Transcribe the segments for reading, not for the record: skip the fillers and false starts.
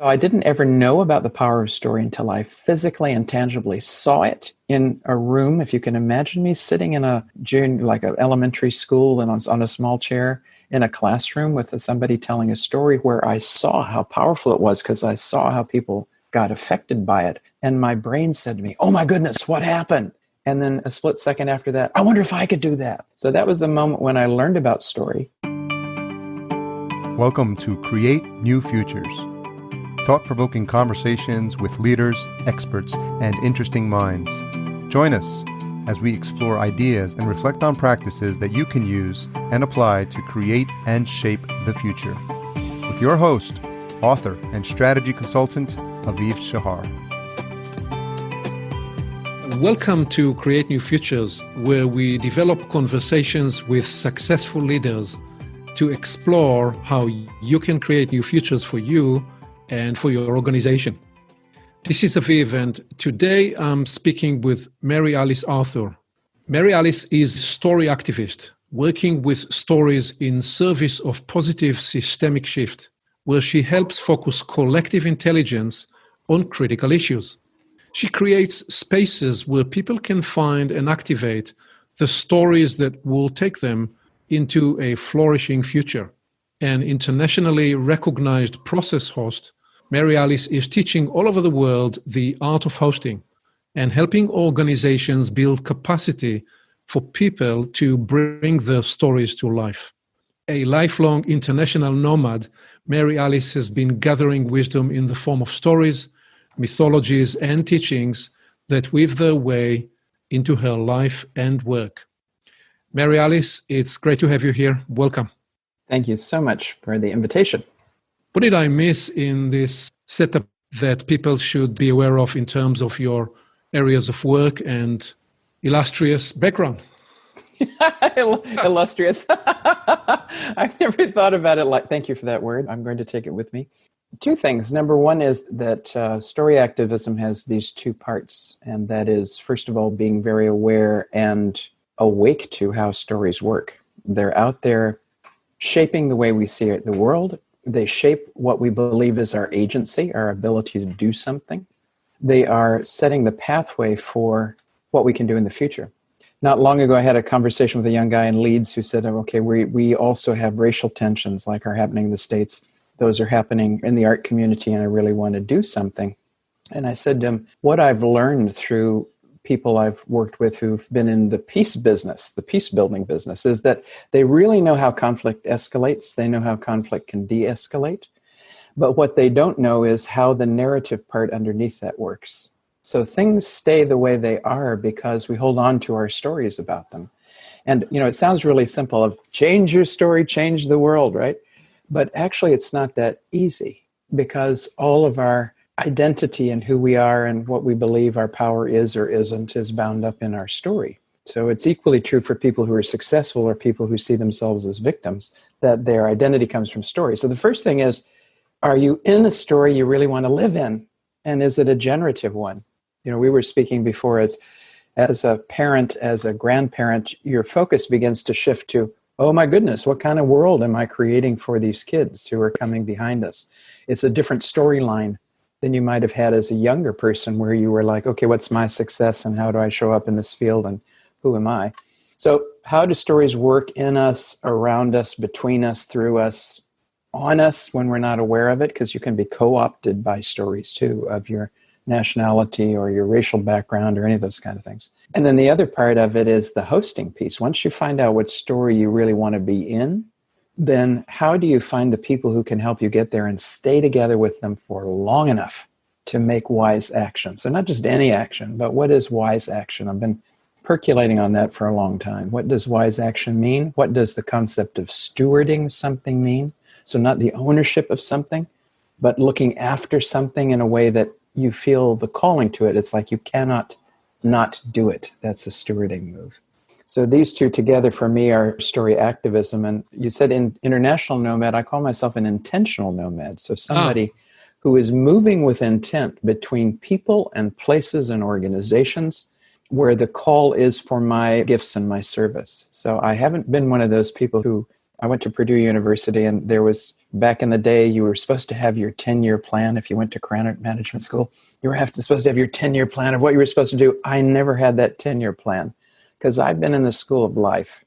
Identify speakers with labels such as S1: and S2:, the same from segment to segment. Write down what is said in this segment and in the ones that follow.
S1: I didn't ever know about the power of story until I physically and tangibly saw it in a room. If you can imagine me sitting in like an elementary school and on a small chair in a classroom with somebody telling a story, where I saw how powerful it was because I saw how people got affected by it. And my brain said to me, oh my goodness, what happened? And then a split second after that, I wonder if I could do that. So that was the moment when I learned about story.
S2: Welcome to Create New Futures. Thought-provoking conversations with leaders, experts, and interesting minds. Join us as we explore ideas and reflect on practices that you can use and apply to create and shape the future. With your host, author, and strategy consultant, Aviv Shahar.
S3: Welcome to Create New Futures, where we develop conversations with successful leaders to explore how you can create new futures for you and for your organization. This is Aviv, and today I'm speaking with Mary Alice Arthur. Mary Alice is a story activist, working with stories in service of positive systemic shift, where she helps focus collective intelligence on critical issues. She creates spaces where people can find and activate the stories that will take them into a flourishing future. An internationally recognized process host, Mary Alice is teaching all over the world the art of hosting and helping organizations build capacity for people to bring their stories to life. A lifelong international nomad, Mary Alice has been gathering wisdom in the form of stories, mythologies, and teachings that weave their way into her life and work. Mary Alice, it's great to have you here. Welcome.
S1: Thank you so much for the invitation.
S3: What did I miss in this setup that people should be aware of in terms of your areas of work and illustrious background?
S1: Illustrious. I've never thought about it like, thank you for that word. I'm going to take it with me. Two things. Number one is that story activism has these two parts, and that is, first of all, being very aware and awake to how stories work. They're out there shaping the way we see the world. They shape what we believe is our agency, our ability to do something. They are setting the pathway for what we can do in the future. Not long ago, I had a conversation with a young guy in Leeds who said, okay, we also have racial tensions like are happening in the States. Those are happening in the art community, and I really want to do something. And I said to him, what I've learned through people I've worked with who've been in the peace business, the peace building business, is that they really know how conflict escalates. They know how conflict can de-escalate. But what they don't know is how the narrative part underneath that works. So things stay the way they are because we hold on to our stories about them. And, it sounds really simple of change your story, change the world, right? But actually it's not that easy because all of our identity and who we are and what we believe our power is or isn't is bound up in our story. So it's equally true for people who are successful or people who see themselves as victims, that their identity comes from story. So the first thing is, are you in a story you really want to live in? And is it a generative one? We were speaking before as a parent, as a grandparent, your focus begins to shift to, oh my goodness, what kind of world am I creating for these kids who are coming behind us? It's a different storyline than you might have had as a younger person where you were like, okay, what's my success and how do I show up in this field and who am I? So how do stories work in us, around us, between us, through us, on us when we're not aware of it? Because you can be co-opted by stories too of your nationality or your racial background or any of those kind of things. And then the other part of it is the hosting piece. Once you find out what story you really want to be in, then how do you find the people who can help you get there and stay together with them for long enough to make wise action? So not just any action, but what is wise action? I've been percolating on that for a long time. What does wise action mean? What does the concept of stewarding something mean? So not the ownership of something, but looking after something in a way that you feel the calling to it. It's like you cannot not do it. That's a stewarding move. So these two together for me are story activism. And you said in international nomad, I call myself an intentional nomad. So somebody who is moving with intent between people and places and organizations where the call is for my gifts and my service. So I haven't been one of those people who, I went to Purdue University and there was back in the day, you were supposed to have your 10-year plan. If you went to Crown Management School, you were supposed to have your 10-year plan of what you were supposed to do. I never had that 10-year plan because I've been in the school of life.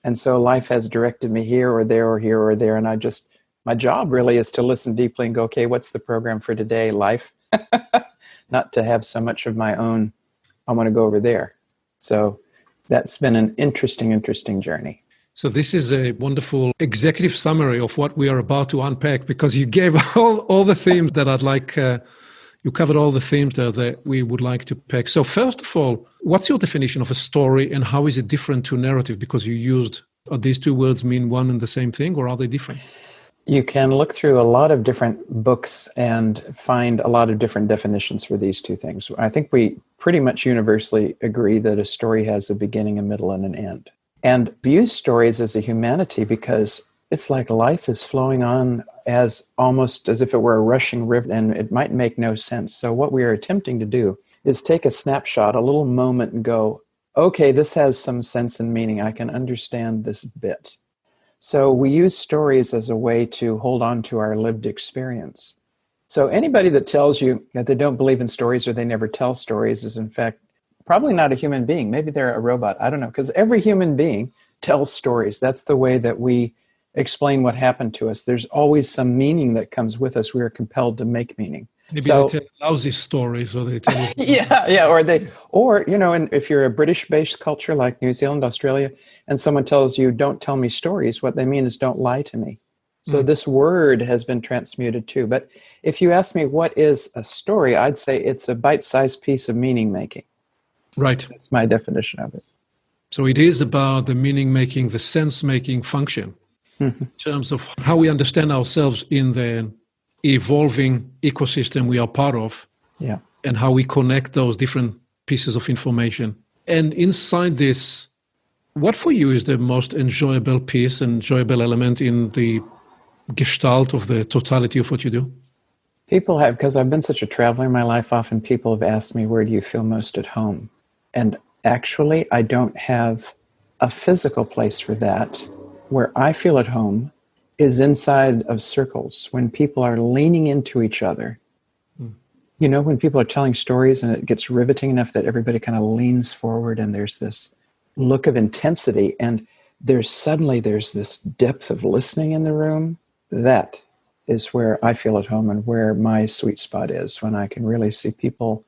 S1: And so life has directed me here or there or here or there. And my job really is to listen deeply and go, okay, what's the program for today, life? Not to have so much of my own, I want to go over there. So that's been an interesting journey.
S3: So this is a wonderful executive summary of what we are about to unpack, because you gave all the themes that I'd like, you covered all the themes there that we would like to pack. So first of all, what's your definition of a story and how is it different to narrative? Because you used, are these two words mean one and the same thing, or are they different?
S1: You can look through a lot of different books and find a lot of different definitions for these two things. I think we pretty much universally agree that a story has a beginning, a middle, and an end. And view stories as a humanity because it's like life is flowing on as almost as if it were a rushing river, and it might make no sense. So what we are attempting to do is take a snapshot, a little moment, and go, okay, this has some sense and meaning. I can understand this bit. So we use stories as a way to hold on to our lived experience. So anybody that tells you that they don't believe in stories or they never tell stories is in fact probably not a human being. Maybe they're a robot. I don't know, because every human being tells stories. That's the way that we explain what happened to us. There's always some meaning that comes with us. We are compelled to make meaning.
S3: Maybe they tell lousy stories, or they tell
S1: and if you're a British-based culture like New Zealand, Australia, and someone tells you, don't tell me stories, what they mean is don't lie to me. So this word has been transmuted too. But if you ask me what is a story, I'd say it's a bite-sized piece of meaning-making.
S3: Right.
S1: That's my definition of it.
S3: So it is about the meaning-making, the sense-making function in terms of how we understand ourselves in the evolving ecosystem we are part of, and how we connect those different pieces of information. And inside this, what for you is the most enjoyable piece, enjoyable element in the gestalt of the totality of what you do?
S1: People have, because I've been such a traveler in my life, often people have asked me, where do you feel most at home? And actually, I don't have a physical place for that. Where I feel at home is inside of circles, when people are leaning into each other. You know, when people are telling stories and it gets riveting enough that everybody kind of leans forward and there's this look of intensity and there's this depth of listening in the room. That is where I feel at home and where my sweet spot is, when I can really see people.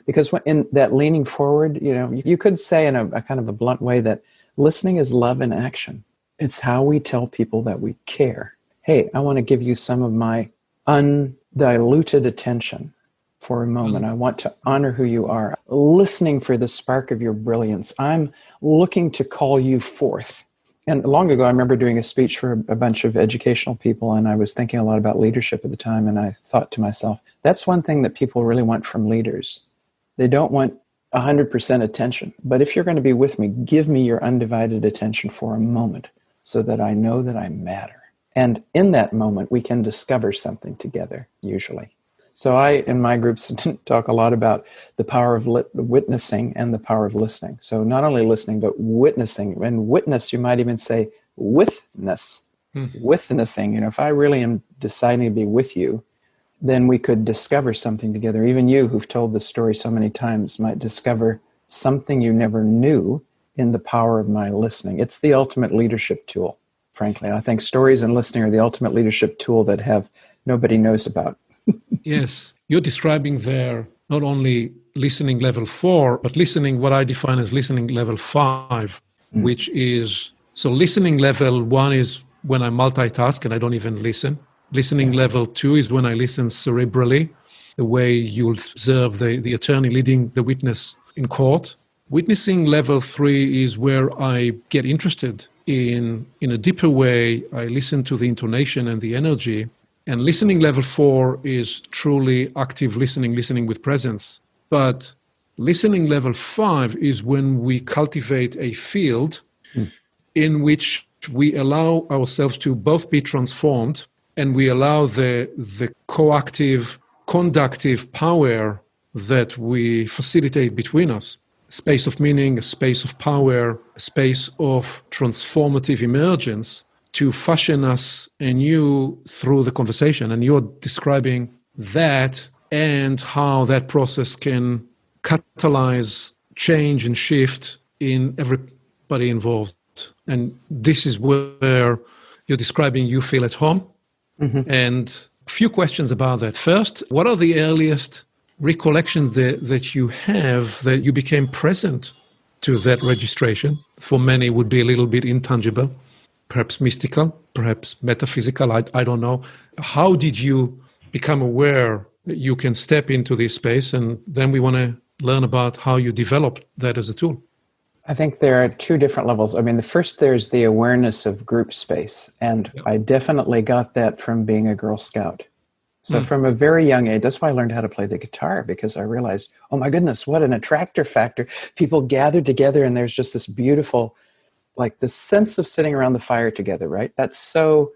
S1: Because in that leaning forward, you could say in a kind of a blunt way that listening is love in action. It's how we tell people that we care. Hey, I want to give you some of my undiluted attention for a moment. I want to honor who you are. Listening for the spark of your brilliance. I'm looking to call you forth. And long ago, I remember doing a speech for a bunch of educational people, and I was thinking a lot about leadership at the time, and I thought to myself, that's one thing that people really want from leaders. They don't want 100% attention. But if you're going to be with me, give me your undivided attention for a moment, so that I know that I matter. And in that moment, we can discover something together, usually. So I, in my groups, talk a lot about the power of witnessing and the power of listening. So not only listening, but witnessing. And witness, you might even say withness. Witnessing, if I really am deciding to be with you, then we could discover something together. Even you, who've told this story so many times, might discover something you never knew in the power of my listening. It's the ultimate leadership tool, frankly. I think stories and listening are the ultimate leadership tool that nobody knows about.
S3: Yes. You're describing there not only listening level 4, but listening, what I define as listening level 5, which is, so listening level 1 is when I multitask and I don't even listen. Listening level 2 is when I listen cerebrally, the way you observe the attorney leading the witness in court. Witnessing level 3 is where I get interested in a deeper way. I listen to the intonation and the energy. And listening level 4 is truly active listening with presence. But listening level 5 is when we cultivate a field in which we allow ourselves to both be transformed, and we allow the coactive, conductive power that we facilitate between us. A space of meaning, a space of power, a space of transformative emergence to fashion us anew through the conversation. And you're describing that and how that process can catalyze change and shift in everybody involved. And this is where you're describing you feel at home. Mm-hmm. And a few questions about that. First, what are the earliest recollections that you have that you became present to that registration? For many would be a little bit intangible, perhaps mystical, perhaps metaphysical, I don't know. How did you become aware that you can step into this space? And then we want to learn about how you developed that as a tool.
S1: I think there are two different levels. I mean, the first, there's the awareness of group space. And I definitely got that from being a Girl Scout. So from a very young age, that's why I learned how to play the guitar, because I realized, oh my goodness, what an attractor factor. People gathered together and there's just this beautiful, like the sense of sitting around the fire together, right? That's so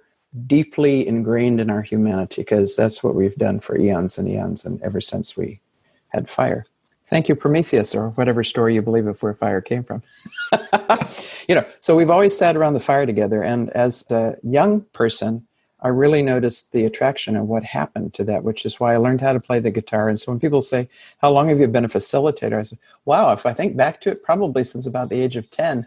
S1: deeply ingrained in our humanity, because that's what we've done for eons and eons and ever since we had fire. Thank you, Prometheus, or whatever story you believe of where fire came from. So we've always sat around the fire together. And as a young person, I really noticed the attraction of what happened to that, which is why I learned how to play the guitar. And so when people say, how long have you been a facilitator? I said, wow, if I think back to it, probably since about the age of 10.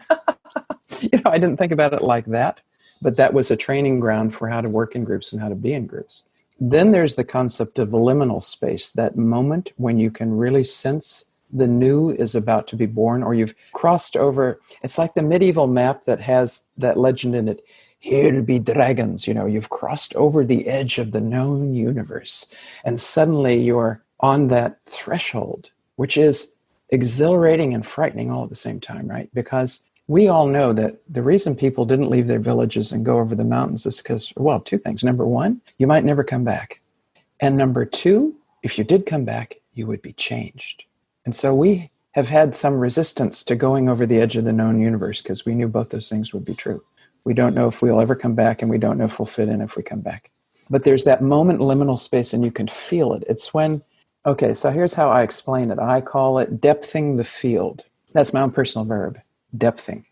S1: I didn't think about it like that, but that was a training ground for how to work in groups and how to be in groups. Then there's the concept of liminal space, that moment when you can really sense the new is about to be born, or you've crossed over. It's like the medieval map that has that legend in it. Here be dragons, you've crossed over the edge of the known universe. And suddenly you're on that threshold, which is exhilarating and frightening all at the same time, right? Because we all know that the reason people didn't leave their villages and go over the mountains is because, well, two things. Number one, you might never come back. And number two, if you did come back, you would be changed. And so we have had some resistance to going over the edge of the known universe because we knew both those things would be true. We don't know if we'll ever come back, and we don't know if we'll fit in if we come back. But there's that moment, liminal space, and you can feel it. It's when, okay, so here's how I explain it. I call it depthing the field. That's my own personal verb, depthing.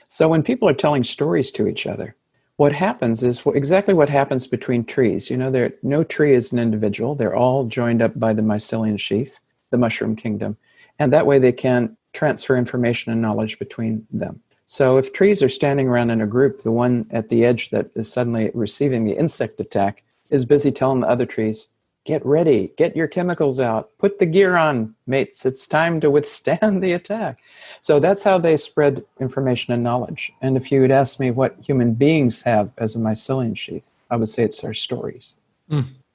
S1: So when people are telling stories to each other, what happens is exactly what happens between trees. No tree is an individual. They're all joined up by the mycelium sheath, the mushroom kingdom. And that way they can transfer information and knowledge between them. So if trees are standing around in a group, the one at the edge that is suddenly receiving the insect attack is busy telling the other trees, get ready, get your chemicals out, put the gear on, mates, it's time to withstand the attack. So that's how they spread information and knowledge. And if you would ask me what human beings have as a mycelium sheath, I would say it's our stories.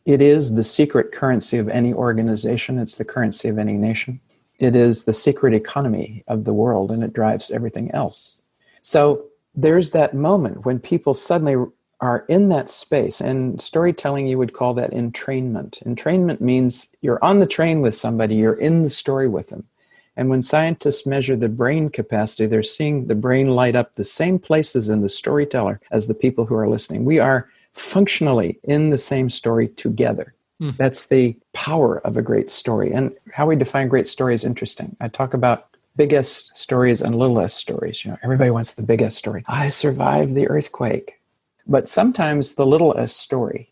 S1: It is the secret currency of any organization. It's the currency of any nation. It is the secret economy of the world, and it drives everything else. So there's that moment when people suddenly are in that space. And storytelling, you would call that entrainment. Entrainment means you're on the train with somebody, you're in the story with them. And when scientists measure the brain capacity, they're seeing the brain light up the same places in the storyteller as the people who are listening. We are functionally in the same story together. That's the power of a great story. And how we define great story is interesting. I talk about big S stories and little s stories. Everybody wants the big S story. I survived the earthquake. But sometimes the little s story,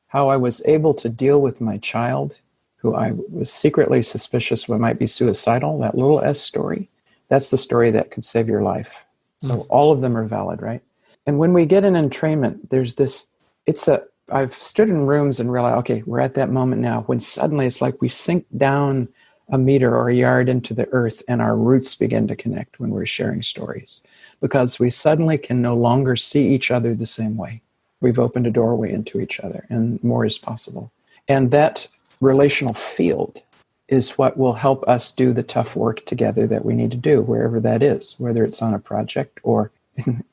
S1: how I was able to deal with my child, who I was secretly suspicious might be suicidal, that little s story, that's the story that could save your life. So all of them are valid, right? And when we get in entrainment, there's this, I've stood in rooms and realized, okay, we're at that moment now when suddenly it's like we sink down a meter or a yard into the earth and our roots begin to connect when we're sharing stories, because we suddenly can no longer see each other the same way. We've opened a doorway into each other and more is possible. And that relational field is what will help us do the tough work together that we need to do, wherever that is, whether it's on a project or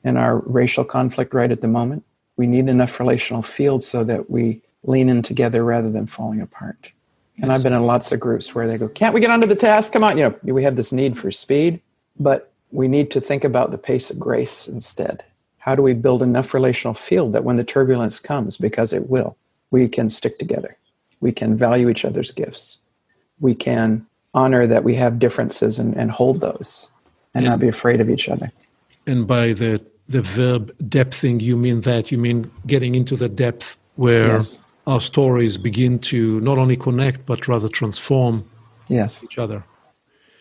S1: in our racial conflict right at the moment. We need enough relational field so that we lean in together rather than falling apart. And I've been in lots of groups where they go, can't we get onto the task? Come on. We have this need for speed, but we need to think about the pace of grace instead. How do we build enough relational field that when the turbulence comes, because it will, we can stick together. We can value each other's gifts. We can honor that we have differences and hold those and not be afraid of each other.
S3: And by the the verb depthing, you mean that? You mean getting into the depth where our stories begin to not only connect, but rather transform each other.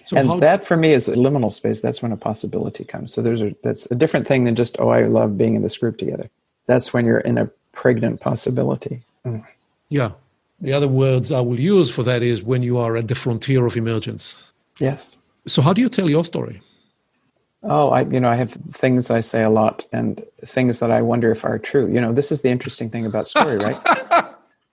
S3: So
S1: and that for me is a liminal space. That's when a possibility comes. So that's a different thing than just, I love being in this group together. That's when you're in a pregnant possibility. Mm.
S3: Yeah. The other words I will use for that is when you are at the frontier of emergence.
S1: Yes.
S3: So how do you tell your story?
S1: Oh, I have things I say a lot and things that I wonder if are true. This is the interesting thing about story, right?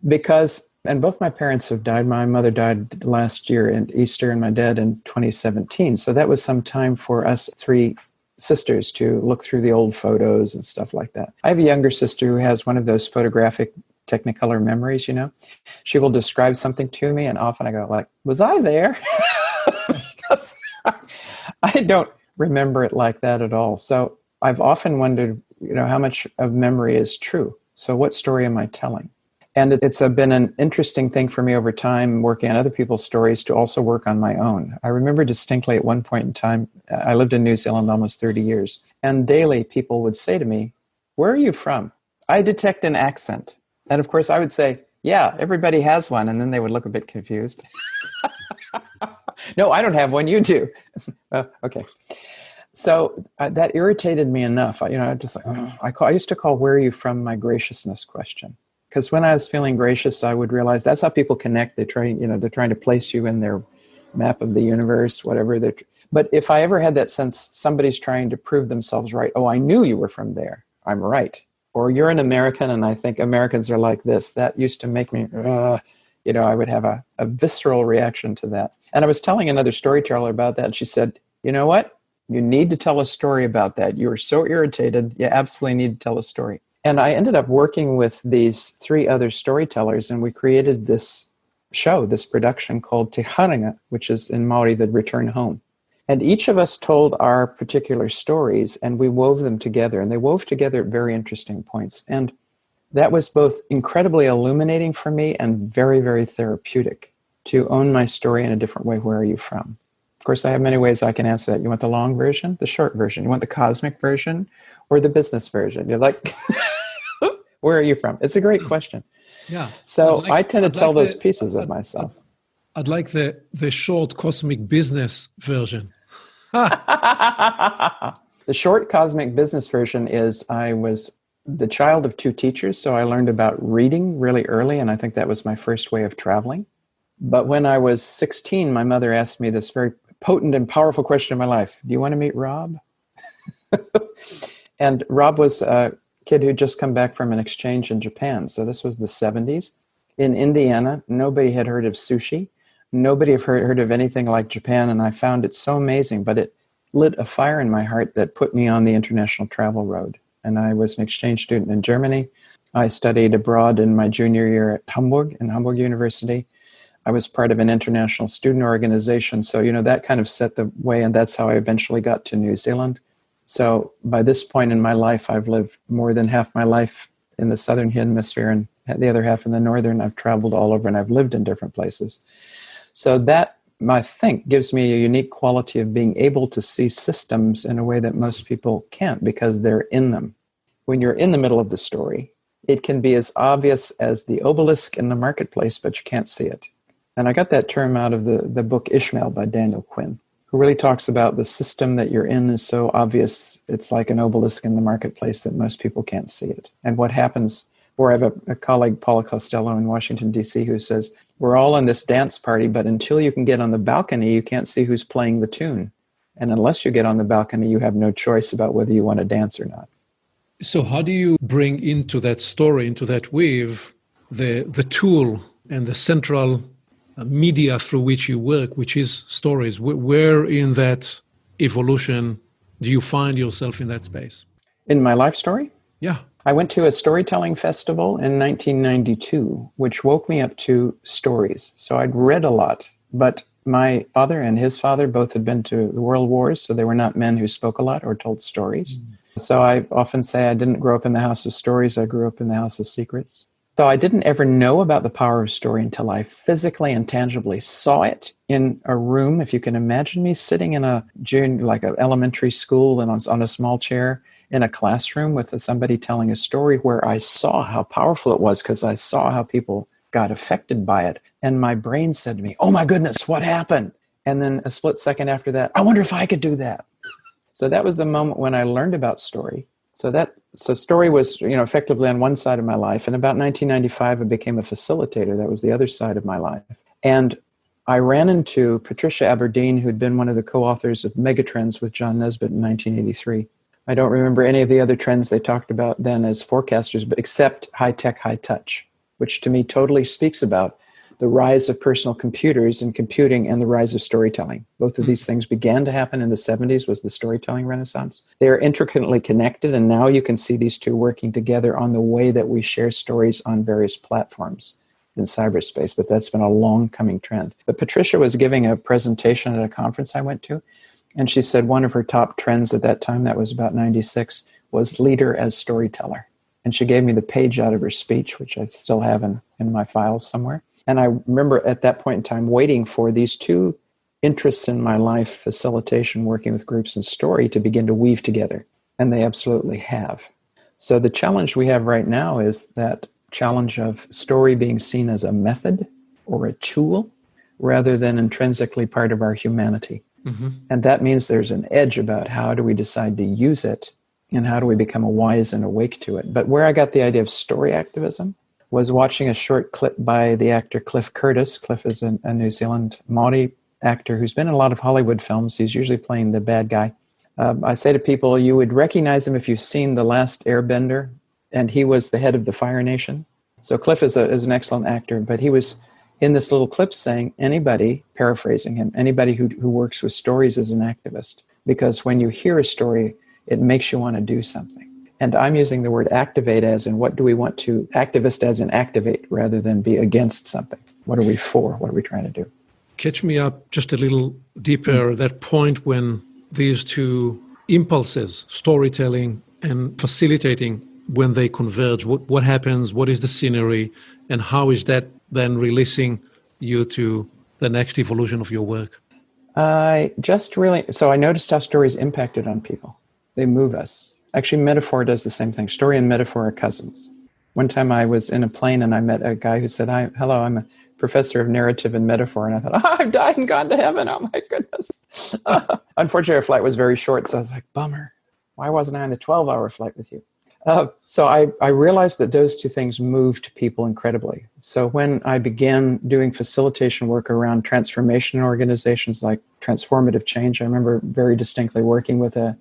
S1: Because, and both my parents have died. My mother died last year in Easter and my dad in 2017. So that was some time for us three sisters to look through the old photos and stuff like that. I have a younger sister who has one of those photographic Technicolor memories, She will describe something to me and often I go like, was I there? Because I don't remember it like that at all. So I've often wondered, how much of memory is true? So what story am I telling? And it's been an interesting thing for me over time, working on other people's stories, to also work on my own. I remember distinctly at one point in time, I lived in New Zealand almost 30 years, and daily people would say to me, where are you from? I detect an accent. And of course I would say, yeah, everybody has one. And then they would look a bit confused. No, I don't have one. You do. Okay. So that irritated me enough. I used to call "Where are you from?" my graciousness question, because when I was feeling gracious, I would realize that's how people connect. They're trying to place you in their map of the universe, whatever. But if I ever had that sense somebody's trying to prove themselves right, I knew you were from there. I'm right. Or you're an American, and I think Americans are like this. That used to make me, I would have a visceral reaction to that. And I was telling another storyteller about that, and she said, you know what? You need to tell a story about that. You were so irritated. You absolutely need to tell a story. And I ended up working with these three other storytellers, and we created this show, this production called Te Haringa, which is in Maori, the return home. And each of us told our particular stories, and we wove them together. And they wove together at very interesting points. And that was both incredibly illuminating for me and very, very therapeutic to own my story in a different way. Where are you from? Of course, I have many ways I can answer that. You want the long version, the short version? You want the cosmic version or the business version? You're like, where are you from? It's a great question.
S3: Yeah.
S1: So I tend to tell those pieces of myself.
S3: I'd like the short cosmic business version.
S1: The short cosmic business version is I was the child of two teachers, so I learned about reading really early, and I think that was my first way of traveling. But when I was 16, my mother asked me this very potent and powerful question in my life. Do you want to meet Rob? And Rob was a kid who'd just come back from an exchange in Japan. So this was the 70s. In Indiana, nobody had heard of sushi. Nobody had heard of anything like Japan, and I found it so amazing. But it lit a fire in my heart that put me on the international travel road. And I was an exchange student in Germany. I studied abroad in my junior year at Hamburg University. I was part of an international student organization. So, that kind of set the way, and that's how I eventually got to New Zealand. So by this point in my life, I've lived more than half my life in the southern hemisphere and the other half in the northern. I've traveled all over and I've lived in different places. So that, I think, gives me a unique quality of being able to see systems in a way that most people can't because they're in them. When you're in the middle of the story, it can be as obvious as the obelisk in the marketplace, but you can't see it. And I got that term out of the book Ishmael by Daniel Quinn, who really talks about the system that you're in is so obvious, it's like an obelisk in the marketplace that most people can't see it. And what happens, or I have a colleague, Paula Costello in Washington, D.C., who says, we're all in this dance party, but until you can get on the balcony, you can't see who's playing the tune. And unless you get on the balcony, you have no choice about whether you want to dance or not.
S3: So how do you bring into that story, into that weave, the tool and the central media through which you work, which is stories? Where in that evolution do you find yourself in that space?
S1: In my life story?
S3: Yeah.
S1: I went to a storytelling festival in 1992, which woke me up to stories. So I'd read a lot, but my father and his father both had been to the World Wars, so they were not men who spoke a lot or told stories. So I often say I didn't grow up in the house of stories, I grew up in the house of secrets. So I didn't ever know about the power of story until I physically and tangibly saw it in a room. If you can imagine me sitting in like an elementary school and on a small chair, in a classroom with somebody telling a story where I saw how powerful it was because I saw how people got affected by it. And my brain said to me, oh my goodness, what happened? And then a split second after that, I wonder if I could do that. So that was the moment when I learned about story. So story was, effectively on one side of my life. And about 1995, I became a facilitator. That was the other side of my life. And I ran into Patricia Aberdeen, who'd been one of the co-authors of Megatrends with John Nesbitt in 1983. I don't remember any of the other trends they talked about then as forecasters, but except high tech, high touch, which to me totally speaks about the rise of personal computers and computing and the rise of storytelling. Both of these things began to happen in the 70s, was the storytelling renaissance. They are intricately connected, and now you can see these two working together on the way that we share stories on various platforms in cyberspace, but that's been a long coming trend. But Patricia was giving a presentation at a conference I went to, and she said one of her top trends at that time, that was about 96, was leader as storyteller. And she gave me the page out of her speech, which I still have in my files somewhere. And I remember at that point in time waiting for these two interests in my life, facilitation, working with groups, and story, to begin to weave together. And they absolutely have. So the challenge we have right now is that challenge of story being seen as a method or a tool rather than intrinsically part of our humanity. Mm-hmm. And that means there's an edge about how do we decide to use it and how do we become wise and awake to it. But where I got the idea of story activism was watching a short clip by the actor Cliff Curtis. Cliff is a New Zealand Māori actor who's been in a lot of Hollywood films. He's usually playing the bad guy. I say to people, you would recognize him if you've seen The Last Airbender, and he was the head of the Fire Nation. So Cliff is an excellent actor, but he was in this little clip saying, anybody, paraphrasing him, anybody who works with stories is an activist. Because when you hear a story, it makes you want to do something. And I'm using the word activate as in what do we want to, activist as in activate, rather than be against something. What are we for? What are we trying to do?
S3: Catch me up just a little deeper, that point when these two impulses, storytelling and facilitating, when they converge, what happens, what is the scenery, and how is that then releasing you to the next evolution of your work?
S1: I noticed how stories impacted on people. They move us. Actually, metaphor does the same thing. Story and metaphor are cousins. One time I was in a plane and I met a guy who said, hello, I'm a professor of narrative and metaphor. And I thought, I've died and gone to heaven. Oh my goodness. Unfortunately, our flight was very short. So I was like, bummer. Why wasn't I on a 12-hour flight with you? So I realized that those two things moved people incredibly. So when I began doing facilitation work around transformation in organizations like transformative change, I remember very distinctly working with an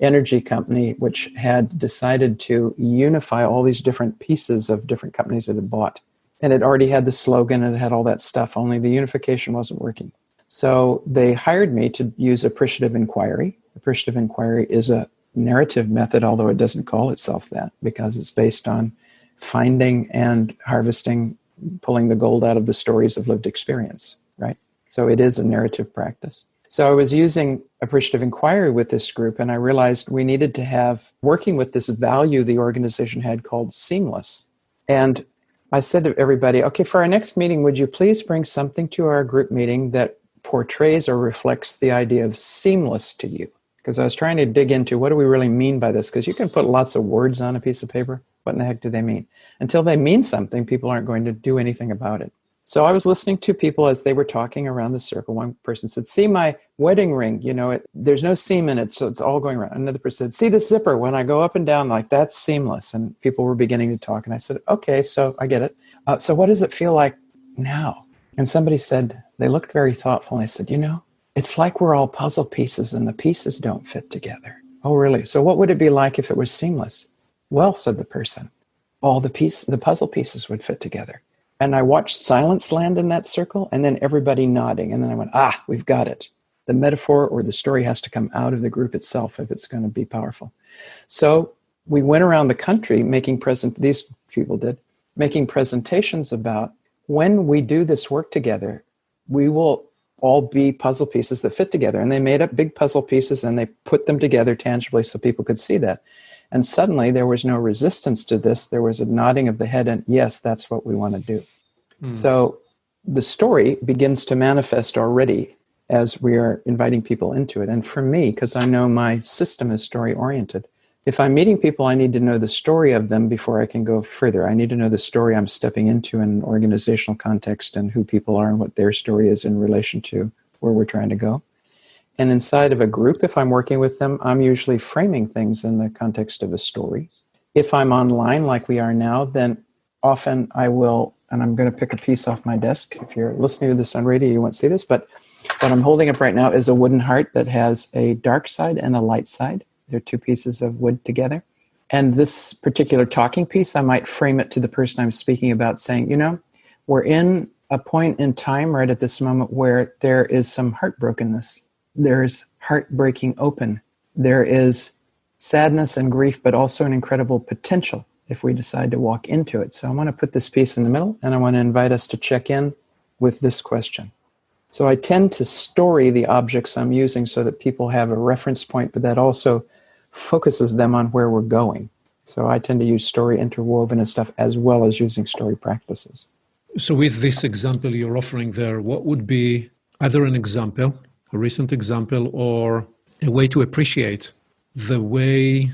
S1: energy company which had decided to unify all these different pieces of different companies it had bought. And it already had the slogan and it had all that stuff, only the unification wasn't working. So they hired me to use appreciative inquiry. Appreciative inquiry is a narrative method, although it doesn't call itself that, because it's based on finding and harvesting, pulling the gold out of the stories of lived experience, right? So it is a narrative practice. So I was using appreciative inquiry with this group, and I realized we needed to have, working with this value the organization had called seamless. And I said to everybody, okay, for our next meeting, would you please bring something to our group meeting that portrays or reflects the idea of seamless to you? Because I was trying to dig into what do we really mean by this? Because you can put lots of words on a piece of paper. What in the heck do they mean? Until they mean something, people aren't going to do anything about it. So I was listening to people as they were talking around the circle. One person said, see my wedding ring, there's no seam in it, so it's all going around. Another person said, see the zipper, when I go up and down, like that's seamless. And people were beginning to talk. And I said, okay, so I get it. So what does it feel like now? And somebody said, they looked very thoughtful. And I said, it's like we're all puzzle pieces and the pieces don't fit together. Oh, really? So what would it be like if it was seamless? Well, said the person, all the puzzle pieces would fit together. And I watched silence land in that circle and then everybody nodding. And then I went, we've got it. The metaphor or the story has to come out of the group itself if it's going to be powerful. So we went around the country these people did, making presentations about when we do this work together, we will all be puzzle pieces that fit together. And they made up big puzzle pieces and they put them together tangibly so people could see that. And suddenly there was no resistance to this. There was a nodding of the head and yes, that's what we want to do. So the story begins to manifest already as we are inviting people into it. And for me, because I know my system is story oriented, If I'm meeting people, I need to know the story of them before I can go further. I need to know the story I'm stepping into in an organizational context and who people are and what their story is in relation to where we're trying to go. And inside of a group, if I'm working with them, I'm usually framing things in the context of a story. If I'm online like we are now, then often I will, and I'm going to pick a piece off my desk. If you're listening to this on radio, you won't see this, but what I'm holding up right now is a wooden heart that has a dark side and a light side. They're two pieces of wood together. And this particular talking piece, I might frame it to the person I'm speaking about saying, we're in a point in time right at this moment where there is some heartbrokenness. There's heartbreaking open. There is sadness and grief, but also an incredible potential if we decide to walk into it. So I want to put this piece in the middle, and I want to invite us to check in with this question. So I tend to story the objects I'm using so that people have a reference point, but that also focuses them on where we're going. So I tend to use story interwoven and stuff as well as using story practices.
S3: So with this example you're offering there, what would be either an example, a recent example, or a way to appreciate the way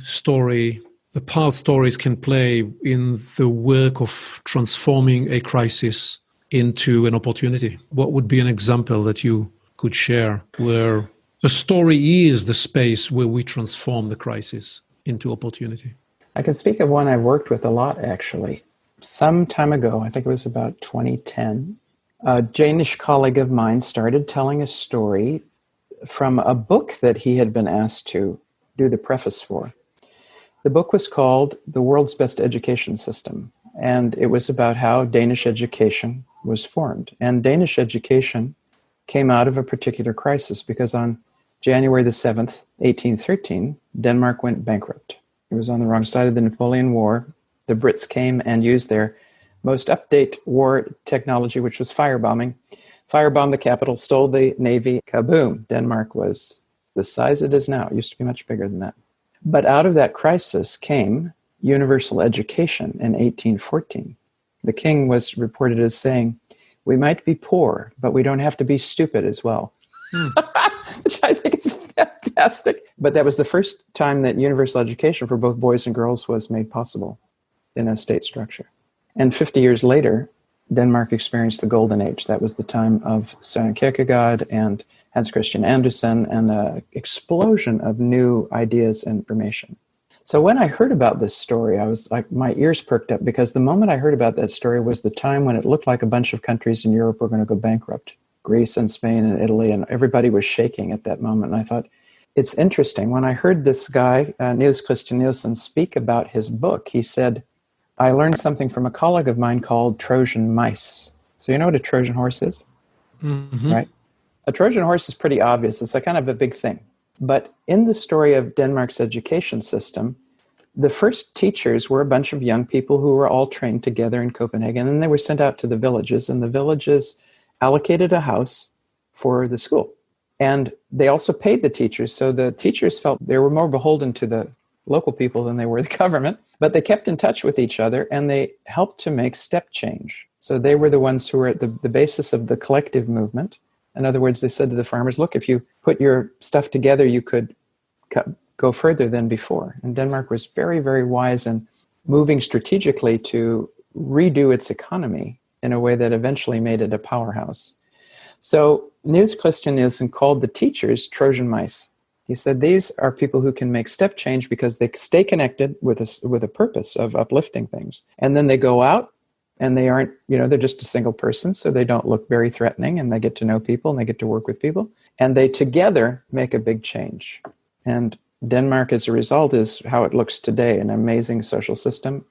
S3: the part stories can play in the work of transforming a crisis into an opportunity? What would be an example that you could share where the story is the space where we transform the crisis into opportunity?
S1: I can speak of one I've worked with a lot, actually. Some time ago, I think it was about 2010, a Danish colleague of mine started telling a story from a book that he had been asked to do the preface for. The book was called The World's Best Education System, and it was about how Danish education was formed. And Danish education came out of a particular crisis because on January the 7th, 1813, Denmark went bankrupt. It was on the wrong side of the Napoleon War. The Brits came and used their most up-to-date war technology, which was firebombing. Firebombed the capital, stole the navy, kaboom. Denmark was the size it is now. It used to be much bigger than that. But out of that crisis came universal education in 1814. The king was reported as saying, "We might be poor, but we don't have to be stupid as well." Which I think is fantastic. But that was the first time that universal education for both boys and girls was made possible in a state structure. And 50 years later, Denmark experienced the Golden Age. That was the time of Søren Kierkegaard and Hans Christian Andersen and an explosion of new ideas and information. So when I heard about this story, I was like, my ears perked up because the moment I heard about that story was the time when it looked like a bunch of countries in Europe were going to go bankrupt. Greece and Spain and Italy, and everybody was shaking at that moment. And I thought, it's interesting. When I heard this guy, Niels Christian Nielsen, speak about his book, he said, I learned something from a colleague of mine called Trojan mice. So you know what a Trojan horse is? Mm-hmm. Right? A Trojan horse is pretty obvious. It's a kind of a big thing. But in the story of Denmark's education system, the first teachers were a bunch of young people who were all trained together in Copenhagen, and they were sent out to the villages, and the villages allocated a house for the school. And they also paid the teachers, so the teachers felt they were more beholden to the local people than they were the government, but they kept in touch with each other, and they helped to make step change. So they were the ones who were at the basis of the collective movement. In other words, they said to the farmers, look, if you put your stuff together, you could go further than before. And Denmark was very, very wise in moving strategically to redo its economy in a way that eventually made it a powerhouse. So Niels Christian Nielsen called the teachers Trojan mice. He said these are people who can make step change because they stay connected with a purpose of uplifting things. And then they go out and they aren't, they're just a single person, so they don't look very threatening, and they get to know people and they get to work with people. And they together make a big change. And Denmark, as a result, is how it looks today, an amazing social system.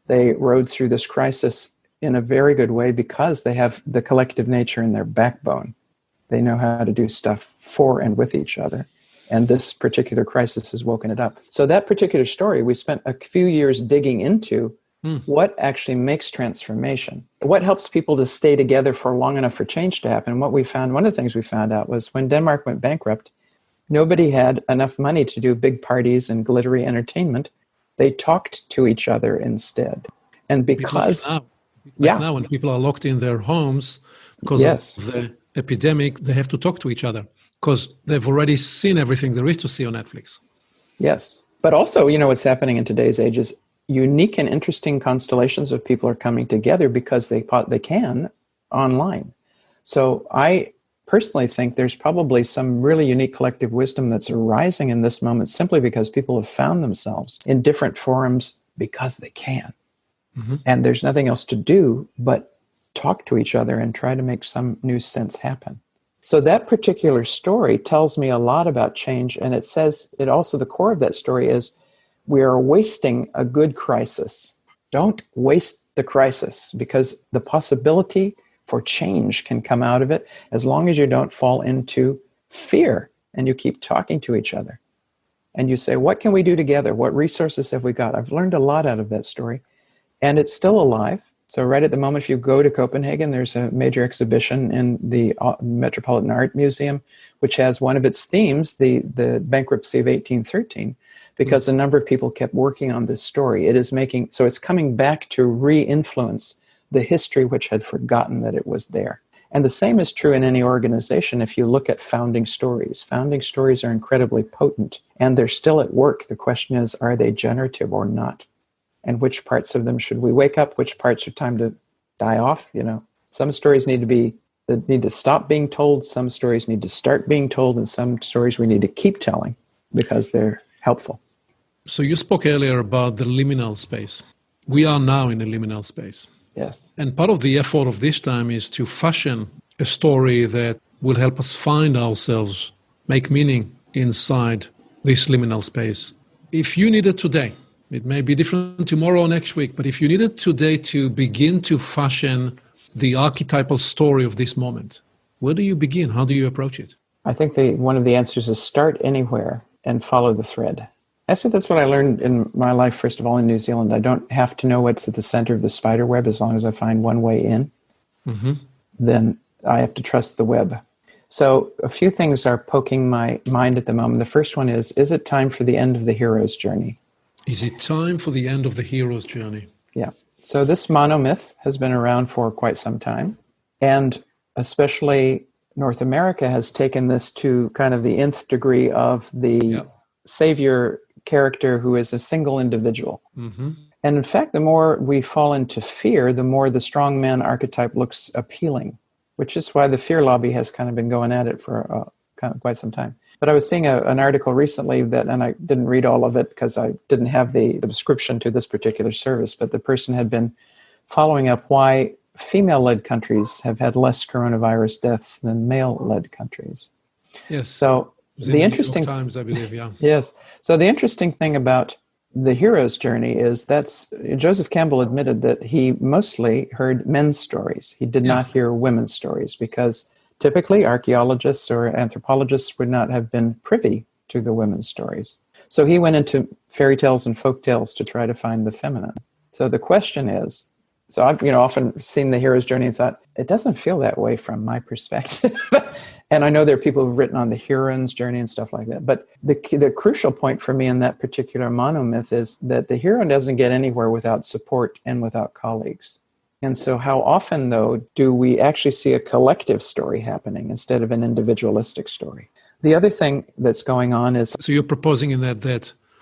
S1: They rode through this crisis in a very good way because they have the collective nature in their backbone. They know how to do stuff for and with each other. And this particular crisis has woken it up. So that particular story, we spent a few years digging into what actually makes transformation. What helps people to stay together for long enough for change to happen? And what we found, one of the things we found out was when Denmark went bankrupt, nobody had enough money to do big parties and glittery entertainment. They talked to each other instead. And because...
S3: Now when people are locked in their homes because of the epidemic, they have to talk to each other because they've already seen everything there is to see on Netflix.
S1: Yes. But also, what's happening in today's age is unique and interesting constellations of people are coming together because they can online. So I personally think there's probably some really unique collective wisdom that's arising in this moment simply because people have found themselves in different forums because they can. Mm-hmm. And there's nothing else to do but talk to each other and try to make some new sense happen. So that particular story tells me a lot about change, and it also, the core of that story is we are wasting a good crisis. Don't waste the crisis, because the possibility for change can come out of it as long as you don't fall into fear and you keep talking to each other. And you say, what can we do together? What resources have we got? I've learned a lot out of that story, and it's still alive. So right at the moment, if you go to Copenhagen, there's a major exhibition in the Metropolitan Art Museum, which has one of its themes, the bankruptcy of 1813, because a number of people kept working on this story. So it's coming back to re-influence the history which had forgotten that it was there. And the same is true in any organization. If you look at founding stories are incredibly potent, and they're still at work. The question is, are they generative or not? And which parts of them should we wake up? Which parts are time to die off? Some stories need to stop being told. Some stories need to start being told. And some stories we need to keep telling because they're helpful.
S3: So you spoke earlier about the liminal space. We are now in a liminal space.
S1: Yes.
S3: And part of the effort of this time is to fashion a story that will help us find ourselves, make meaning inside this liminal space. If you needed today, it may be different tomorrow or next week, but if you needed today to begin to fashion the archetypal story of this moment, where do you begin? How do you approach it?
S1: I think one of the answers is start anywhere and follow the thread. Actually, that's what I learned in my life, first of all, in New Zealand. I don't have to know what's at the center of the spider web as long as I find one way in. Mm-hmm. Then I have to trust the web. So a few things are poking my mind at the moment. The first one is it time for the end of the hero's journey?
S3: Is it time for the end of the hero's journey?
S1: Yeah. So this monomyth has been around for quite some time. And especially North America has taken this to kind of the nth degree of the savior character who is a single individual. Mm-hmm. And in fact, the more we fall into fear, the more the strongman archetype looks appealing, which is why the fear lobby has kind of been going at it for quite some time. But I was seeing an article recently and I didn't read all of it because I didn't have the subscription to this particular service, but the person had been following up why female-led countries have had less coronavirus deaths than male-led countries.
S3: Yes.
S1: So the interesting
S3: New York Times, I believe, yeah.
S1: Yes. So the interesting thing about the hero's journey is Joseph Campbell admitted that he mostly heard men's stories. He did not hear women's stories because typically archaeologists or anthropologists would not have been privy to the women's stories. So he went into fairy tales and folk tales to try to find the feminine. So the question is, so I've often seen the hero's journey and thought, it doesn't feel that way from my perspective. And I know there are people who've written on the heroine's journey and stuff like that. But the crucial point for me in that particular monomyth is that the hero doesn't get anywhere without support and without colleagues. And so how often, though, do we actually see a collective story happening instead of an individualistic story? The other thing that's going on is...
S3: So you're proposing in that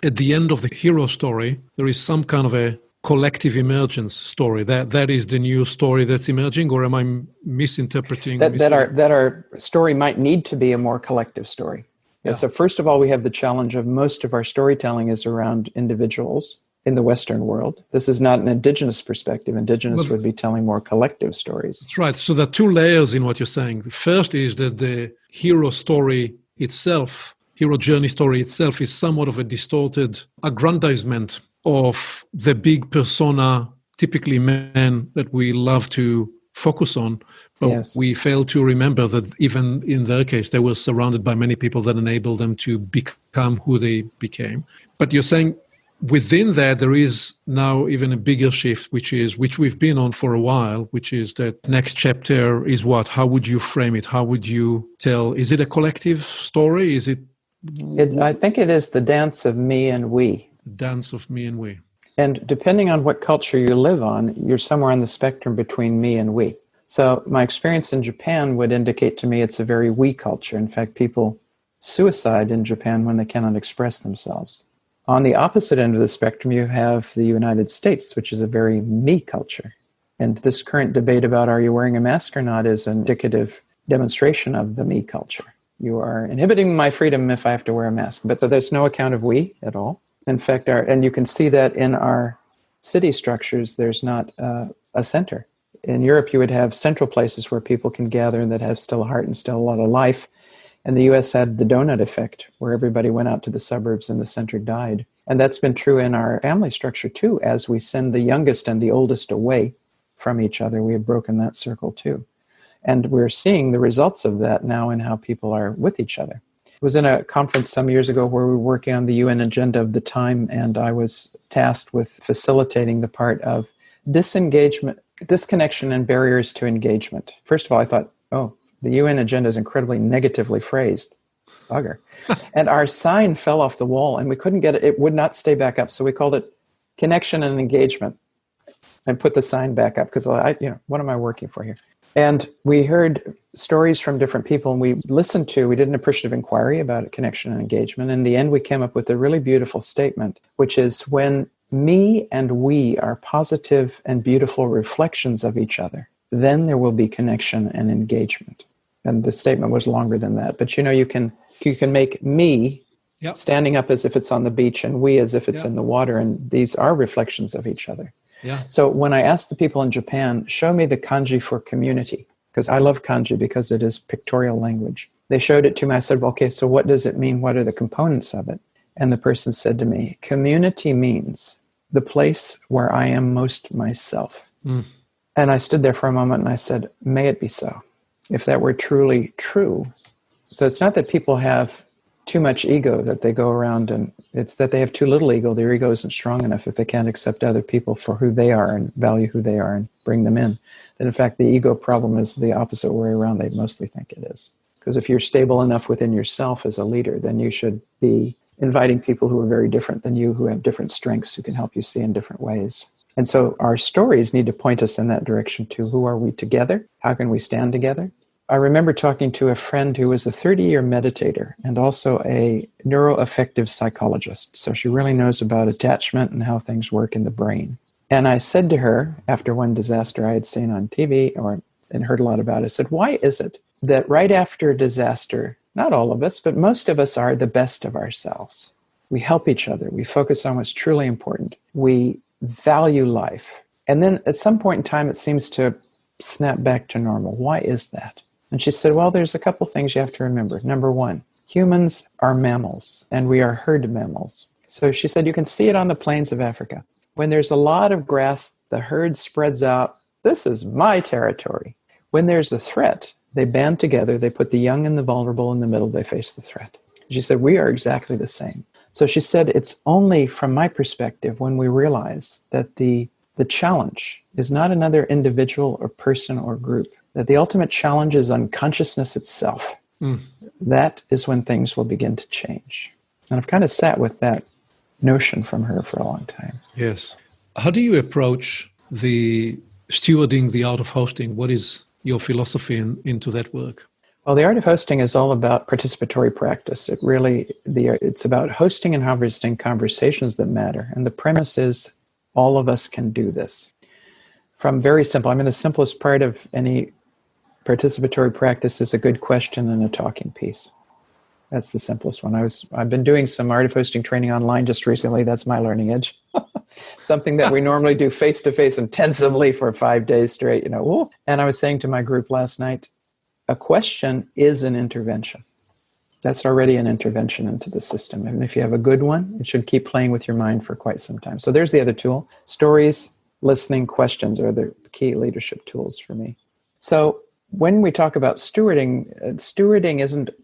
S3: at the end of the hero story, there is some kind of a collective emergence story. That is the new story that's emerging, or am I misinterpreting?
S1: That our story might need to be a more collective story. Yeah. So first of all, we have the challenge of most of our storytelling is around individuals in the Western world. This is not an indigenous perspective. Indigenous would be telling more collective stories.
S3: That's right. So there are two layers in what you're saying. The first is that the hero story itself, hero journey story itself, is somewhat of a distorted aggrandizement of the big persona, typically men, that we love to focus on. But we fail to remember that even in their case, they were surrounded by many people that enabled them to become who they became. But you're saying within that, there is now even a bigger shift, which we've been on for a while, which is that next chapter is what? How would you frame it? How would you tell? Is it a collective story?
S1: I think it is the dance of me and we.
S3: Dance of me and we.
S1: And depending on what culture you live on, you're somewhere on the spectrum between me and we. So my experience in Japan would indicate to me it's a very we culture. In fact, people suicide in Japan when they cannot express themselves. On the opposite end of the spectrum, you have the United States, which is a very me culture. And this current debate about are you wearing a mask or not is an indicative demonstration of the me culture. You are inhibiting my freedom if I have to wear a mask. But there's no account of we at all. In fact, and you can see that in our city structures, there's not a center. In Europe, you would have central places where people can gather and that have still a heart and still a lot of life. And the U.S. had the donut effect, where everybody went out to the suburbs and the center died. And that's been true in our family structure, too. As we send the youngest and the oldest away from each other, we have broken that circle, too. And we're seeing the results of that now in how people are with each other. I was in a conference some years ago where we were working on the UN agenda of the time, and I was tasked with facilitating the part of disconnection and barriers to engagement. First of all, I thought, the UN agenda is incredibly negatively phrased. Bugger. And our sign fell off the wall, and we couldn't get it. It would not stay back up. So we called it connection and engagement and put the sign back up because, what am I working for here? And we heard stories from different people, and we did an appreciative inquiry about connection and engagement. In the end, we came up with a really beautiful statement, which is when me and we are positive and beautiful reflections of each other, then there will be connection and engagement. And the statement was longer than that. But you can make me standing up as if it's on the beach and we as if it's in the water. And these are reflections of each other. Yeah. So when I asked the people in Japan, show me the kanji for community, because I love kanji because it is pictorial language. They showed it to me. I said, okay, so what does it mean? What are the components of it? And the person said to me, community means the place where I am most myself. Mm. And I stood there for a moment and I said, may it be so. If that were truly true. So it's not that people have too much ego, that they go around, and it's that they have too little ego. Their ego isn't strong enough if they can't accept other people for who they are and value who they are and bring them in. That in fact, the ego problem is the opposite way around they mostly think it is. Because if you're stable enough within yourself as a leader, then you should be inviting people who are very different than you, who have different strengths, who can help you see in different ways. And so our stories need to point us in that direction too. Who are we together? How can we stand together? I remember talking to a friend who was a 30-year meditator and also a neuroaffective psychologist. So she really knows about attachment and how things work in the brain. And I said to her, after one disaster I had seen on TV and heard a lot about, I said, why is it that right after a disaster, not all of us, but most of us are the best of ourselves? We help each other. We focus on what's truly important. We value life. And then at some point in time, it seems to snap back to normal. Why is that? And she said, well, there's a couple things you have to remember. Number one, humans are mammals, and we are herd mammals. So she said, you can see it on the plains of Africa. When there's a lot of grass, the herd spreads out. This is my territory. When there's a threat, they band together. They put the young and the vulnerable in the middle. They face the threat. She said, we are exactly the same. So she said, it's only from my perspective when we realize that the challenge is not another individual or person or group, that the ultimate challenge is unconsciousness itself. Mm. That is when things will begin to change. And I've kind of sat with that notion from her for a long time.
S3: Yes. How do you approach the stewarding, the art of hosting? What is your philosophy into that work?
S1: Well, the art of hosting is all about participatory practice. It's about hosting and harvesting conversations that matter. And the premise is all of us can do this. From very simple, the simplest part of any participatory practice is a good question and a talking piece. That's the simplest one. I've been doing some art of hosting training online just recently. That's my learning edge. Something that we normally do face-to-face intensively for 5 days straight, And I was saying to my group last night, a question is an intervention. That's already an intervention into the system. And if you have a good one, it should keep playing with your mind for quite some time. So there's the other tool. Stories, listening, questions are the key leadership tools for me. So when we talk about stewarding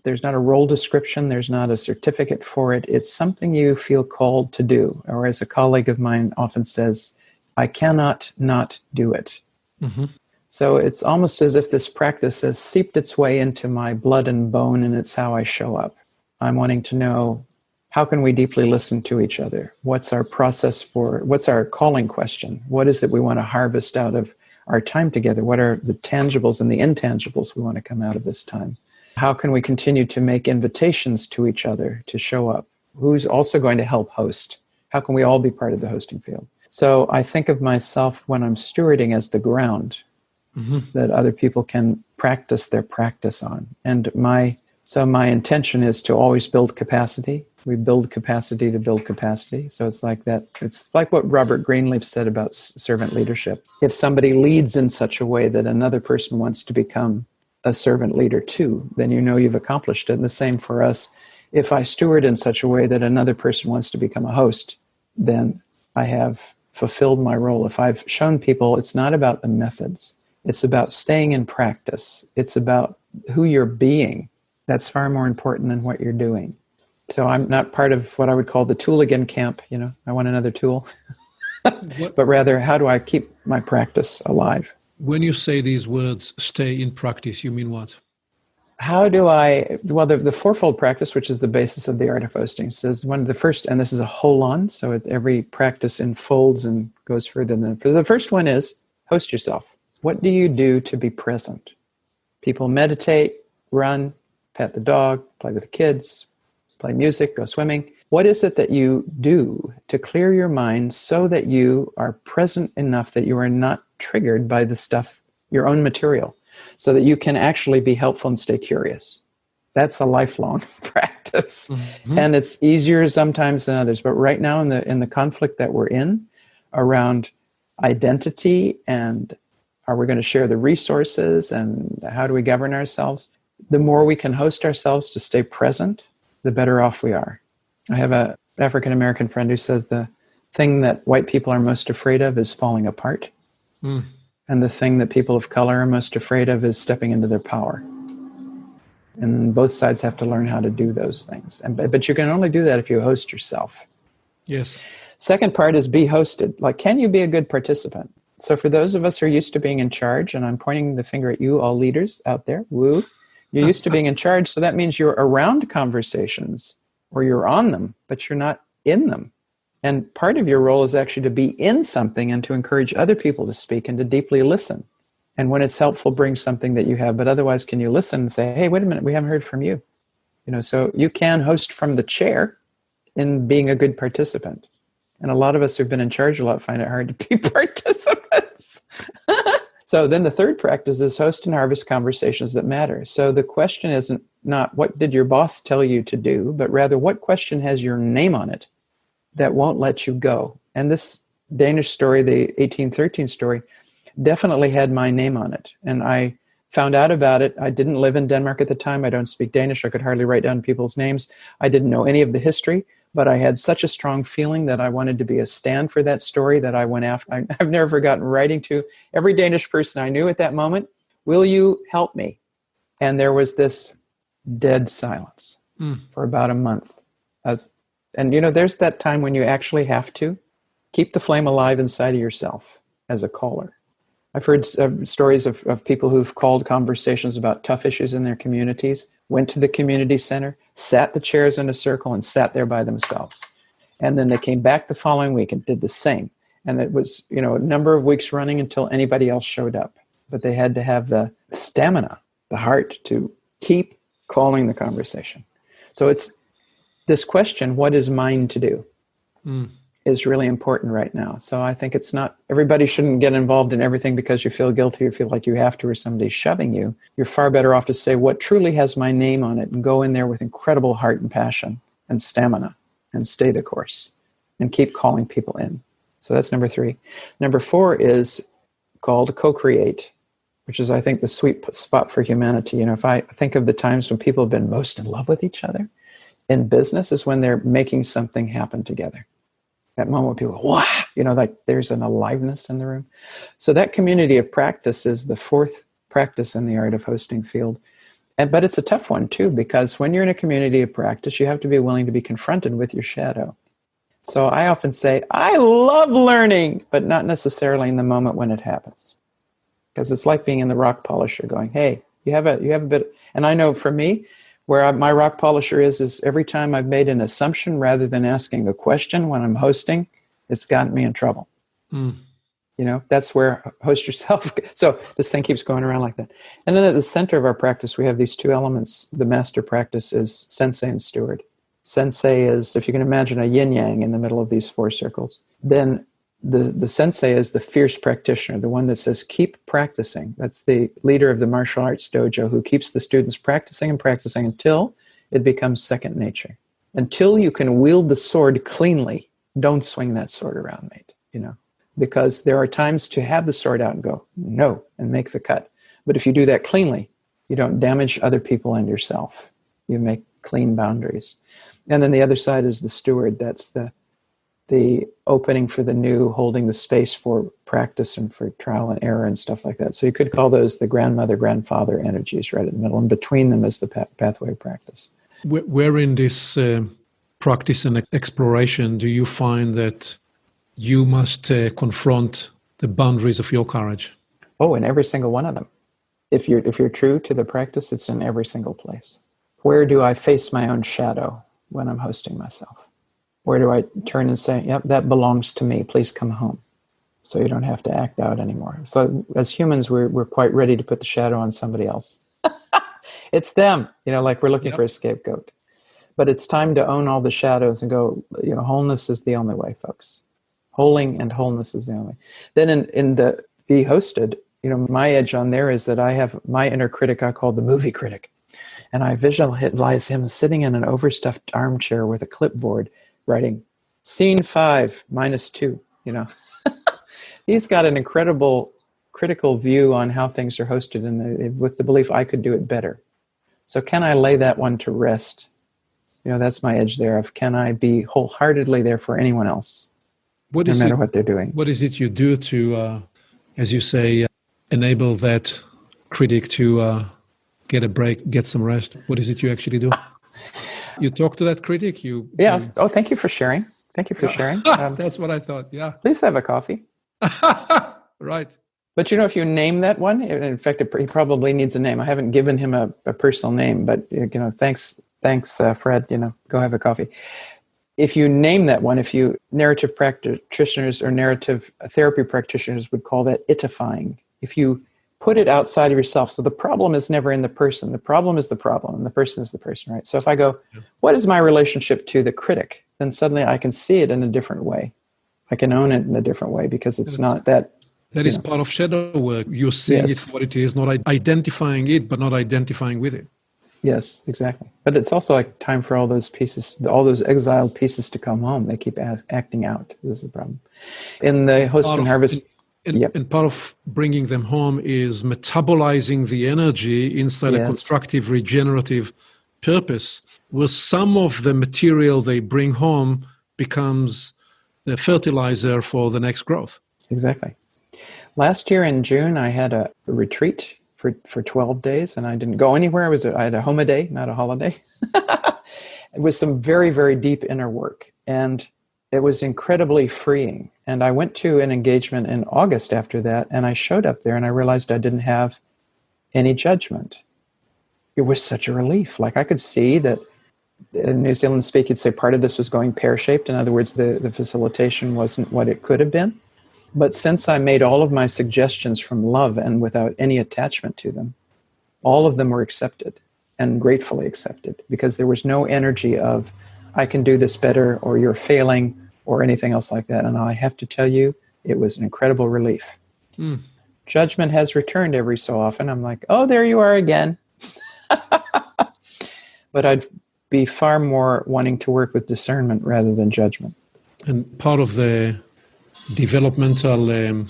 S1: there's not a role description, there's not a certificate for it. It's something you feel called to do. Or as a colleague of mine often says, I cannot not do it. Mm-hmm. So it's almost as if this practice has seeped its way into my blood and bone, and it's how I show up. I'm wanting to know, how can we deeply listen to each other? What's our what's our calling question? What is it we want to harvest out of our time together? What are the tangibles and the intangibles we want to come out of this time? How can we continue to make invitations to each other to show up? who's also going to help host? How can we all be part of the hosting field? So I think of myself when I'm stewarding as the ground that other people can practice their practice on. And my intention is to always build capacity. We build capacity to build capacity. So it's like that. It's like what Robert Greenleaf said about servant leadership. If somebody leads in such a way that another person wants to become a servant leader too, then you know you've accomplished it. And the same for us. If I steward in such a way that another person wants to become a host, then I have fulfilled my role. If I've shown people it's not about the methods, it's about staying in practice. It's about who you're being. That's far more important than what you're doing. So I'm not part of what I would call the tool-again camp. I want another tool. But rather, how do I keep my practice alive?
S3: When you say these words, stay in practice, you mean what?
S1: How do the fourfold practice, which is the basis of the art of hosting, says one of the first, and this is a hold-on, so every practice unfolds and goes further than. For the first one is, host yourself. What do you do to be present? People meditate, run, pet the dog, play with the kids, play music, go swimming. What is it that you do to clear your mind so that you are present enough that you are not triggered by the stuff, your own material, so that you can actually be helpful and stay curious? That's a lifelong practice. And it's easier sometimes than others. But right now in the conflict that we're in around identity and are we going to share the resources and how do we govern ourselves? The more we can host ourselves to stay present, the better off we are. I have an African-American friend who says the thing that white people are most afraid of is falling apart. And the thing that people of color are most afraid of is stepping into their power. And both sides have to learn how to do those things. But you can only do that if you host yourself.
S3: Yes.
S1: Second part is be hosted. Like, can you be a good participant? So for those of us who are used to being in charge, and I'm pointing the finger at you, all leaders out there, woo, you're used to being in charge. So that means you're around conversations or you're on them, but you're not in them. And part of your role is actually to be in something and to encourage other people to speak and to deeply listen. And when it's helpful, bring something that you have. But otherwise, can you listen and say, hey, wait a minute, we haven't heard from you. So you can host from the chair in being a good participant. And a lot of us who've been in charge a lot find it hard to be participants. So then the third practice is host and harvest conversations that matter. So the question isn't not what did your boss tell you to do, but rather what question has your name on it that won't let you go. And this Danish story, the 1813 story, definitely had my name on it. And I found out about it. I didn't live in Denmark at the time. I don't speak Danish. I could hardly write down people's names. I didn't know any of the history, but I had such a strong feeling that I wanted to be a stand for that story that I went after. I've never forgotten writing to every Danish person I knew at that moment, will you help me? And there was this dead silence for about a month. And there's that time when you actually have to keep the flame alive inside of yourself as a caller. I've heard stories of people who've called conversations about tough issues in their communities, went to the community center, sat the chairs in a circle and sat there by themselves. And then they came back the following week and did the same. And it was, a number of weeks running until anybody else showed up. But they had to have the stamina, the heart to keep calling the conversation. So it's this question, what is mine to do, is really important right now. So I think it's not, everybody shouldn't get involved in everything because you feel guilty or feel like you have to or somebody's shoving you. You're far better off to say what truly has my name on it and go in there with incredible heart and passion and stamina and stay the course and keep calling people in. So that's number 3. Number 4 is called co-create, which is, I think, the sweet spot for humanity. If I think of the times when people have been most in love with each other in business is when they're making something happen together. That moment when people go, wow, like there's an aliveness in the room. So that community of practice is the 4th practice in the art of hosting field. But it's a tough one too, because when you're in a community of practice, you have to be willing to be confronted with your shadow. So I often say, I love learning, but not necessarily in the moment when it happens. Because it's like being in the rock polisher going, hey, you have a bit, and I know for me, where my rock polisher is every time I've made an assumption rather than asking a question when I'm hosting, it's gotten me in trouble. That's where host yourself. So this thing keeps going around like that. And then at the center of our practice, we have these 2 elements. The master practice is sensei and steward. Sensei is, if you can imagine a yin-yang in the middle of these four circles, then the sensei is the fierce practitioner, the one that says, keep practicing. That's the leader of the martial arts dojo who keeps the students practicing and practicing until it becomes second nature. Until you can wield the sword cleanly, don't swing that sword around, mate, because there are times to have the sword out and go, no, and make the cut. But if you do that cleanly, you don't damage other people and yourself. You make clean boundaries. And then the other side is the steward. That's the opening for the new, holding the space for practice and for trial and error and stuff like that. So you could call those the grandmother, grandfather energies right in the middle. And between them is the pathway of practice.
S3: Where in this practice and exploration do you find that you must confront the boundaries of your courage?
S1: Oh, in every single one of them. If you're true to the practice, it's in every single place. Where do I face my own shadow when I'm hosting myself? Where do I turn and say, yep, that belongs to me, please come home, so you don't have to act out anymore? So as humans, we're quite ready to put the shadow on somebody else. It's them, like we're looking for a scapegoat. But it's time to own all the shadows and go, wholeness is the only way, folks. Holding and wholeness is the only way. Then in the be hosted, my edge on there is that I have my inner critic I call the movie critic. And I visualize him sitting in an overstuffed armchair with a clipboard writing scene 5 -2, He's got an incredible critical view on how things are hosted and with the belief I could do it better. So can I lay that one to rest? That's my edge there of can I be wholeheartedly there for anyone else, no matter what they're doing.
S3: What is it you do to, as you say, enable that critic to get a break, get some rest? What is it you actually do? You talk to that critic?
S1: Yeah. Oh, thank you for sharing. Thank you for sharing.
S3: That's what I thought, yeah.
S1: Please have a coffee.
S3: Right.
S1: But if you name that one, in fact, he probably needs a name. I haven't given him a personal name, but thanks, Fred. Go have a coffee. If you name that one, if you narrative practitioners or narrative therapy practitioners would call that itifying. If you put it outside of yourself, so the problem is never in the person. The problem is the problem, and the person is the person, right? So if I go, what is my relationship to the critic? Then suddenly I can see it in a different way. I can own it in a different way because it's not that.
S3: That is part of shadow work. You're seeing it for what it is, not identifying it, but not identifying with it.
S1: Yes, exactly. But it's also like time for all those pieces, all those exiled pieces to come home. They keep acting out. This is the problem. In the Host and Harvest...
S3: And part of bringing them home is metabolizing the energy inside a constructive, regenerative purpose, where some of the material they bring home becomes the fertilizer for the next growth.
S1: Exactly. Last year in June, I had a retreat for 12 days, and I didn't go anywhere. I had a home a day, not a holiday. It was some very, very deep inner work, and it was incredibly freeing. And I went to an engagement in August after that, and I showed up there, and I realized I didn't have any judgment. It was such a relief. Like I could see that in New Zealand speak, you'd say part of this was going pear-shaped. In other words, the facilitation wasn't what it could have been. But since I made all of my suggestions from love and without any attachment to them, all of them were accepted and gratefully accepted because there was no energy of, I can do this better, or you're failing, or anything else like that. And I have to tell you, it was an incredible relief. Judgment has returned every so often. I'm like, oh, there you are again. But I'd be far more wanting to work with discernment rather than judgment.
S3: And part of the developmental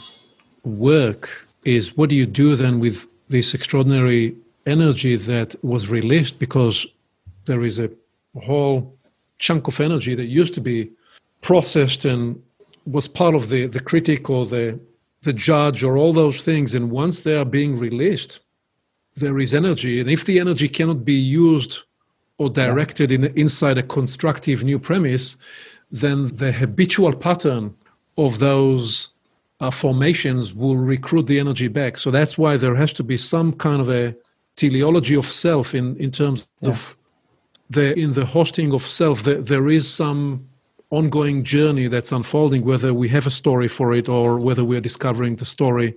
S3: work is, what do you do then with this extraordinary energy that was released? Because there is a whole chunk of energy that used to be processed and was part of the critic or the judge or all those things. And once they are being released, there is energy. And if the energy cannot be used or directed inside a constructive new premise, then the habitual pattern of those formations will recruit the energy back. So that's why there has to be some kind of a teleology of self in terms of in the hosting of self. There is some ongoing journey that's unfolding, whether we have a story for it or whether we're discovering the story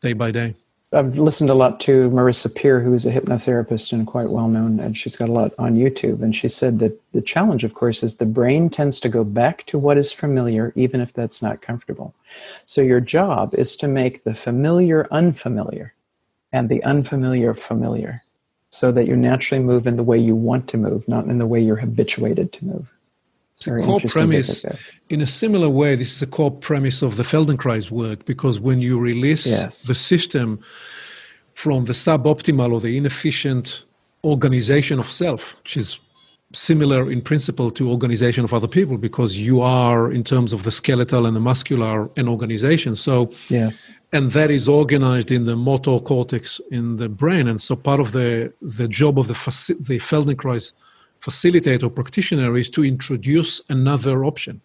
S3: day by day.
S1: I've listened a lot to Marissa Peer, who is a hypnotherapist and quite well known, and she's got a lot on YouTube. And she said that the challenge, of course, is the brain tends to go back to what is familiar, even if that's not comfortable. So your job is to make the familiar unfamiliar and the unfamiliar familiar, so that you naturally move in the way you want to move, not in the way you're habituated to move.
S3: The core premise, in a similar way, this is a core premise of the Feldenkrais work, because when you release the system from the suboptimal or the inefficient organization of self, which is similar in principle to organization of other people, because you are, in terms of the skeletal and the muscular, an organization. So, and that is organized in the motor cortex in the brain. And so part of the job of the Feldenkrais facilitator practitioner is to introduce another option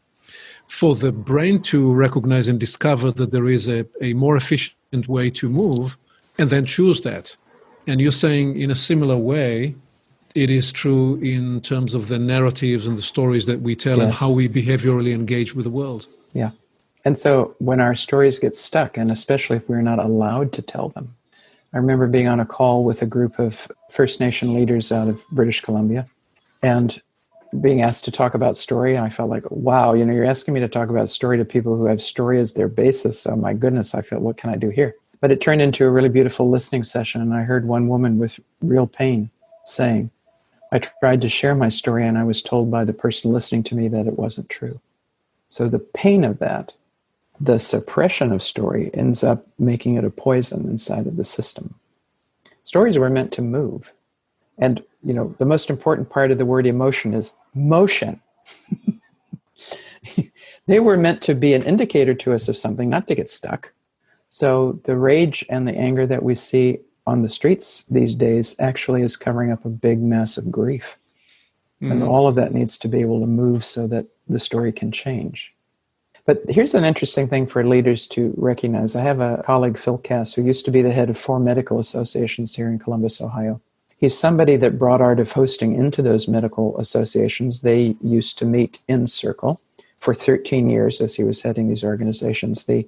S3: for the brain to recognize and discover that there is a more efficient way to move, and then choose that. And you're saying in a similar way, it is true in terms of the narratives and the stories that we tell and how we behaviorally engage with the world.
S1: Yeah. And so when our stories get stuck, and especially if we're not allowed to tell them, I remember being on a call with a group of First Nation leaders out of British Columbia, and being asked to talk about story. And I felt like, wow, you're asking me to talk about story to people who have story as their basis. Oh my goodness, I felt, what can I do here? But it turned into a really beautiful listening session. And I heard one woman with real pain saying, I tried to share my story and I was told by the person listening to me that it wasn't true. So the pain of that, the suppression of story, ends up making it a poison inside of the system. Stories were meant to move. And the most important part of the word emotion is motion. They were meant to be an indicator to us of something, not to get stuck. So the rage and the anger that we see on the streets these days actually is covering up a big mess of grief. Mm-hmm. And all of that needs to be able to move so that the story can change. But here's an interesting thing for leaders to recognize. I have a colleague, Phil Cass, who used to be the head of 4 medical associations here in Columbus, Ohio. He's somebody that brought art of hosting into those medical associations. They used to meet in circle for 13 years as he was heading these organizations. The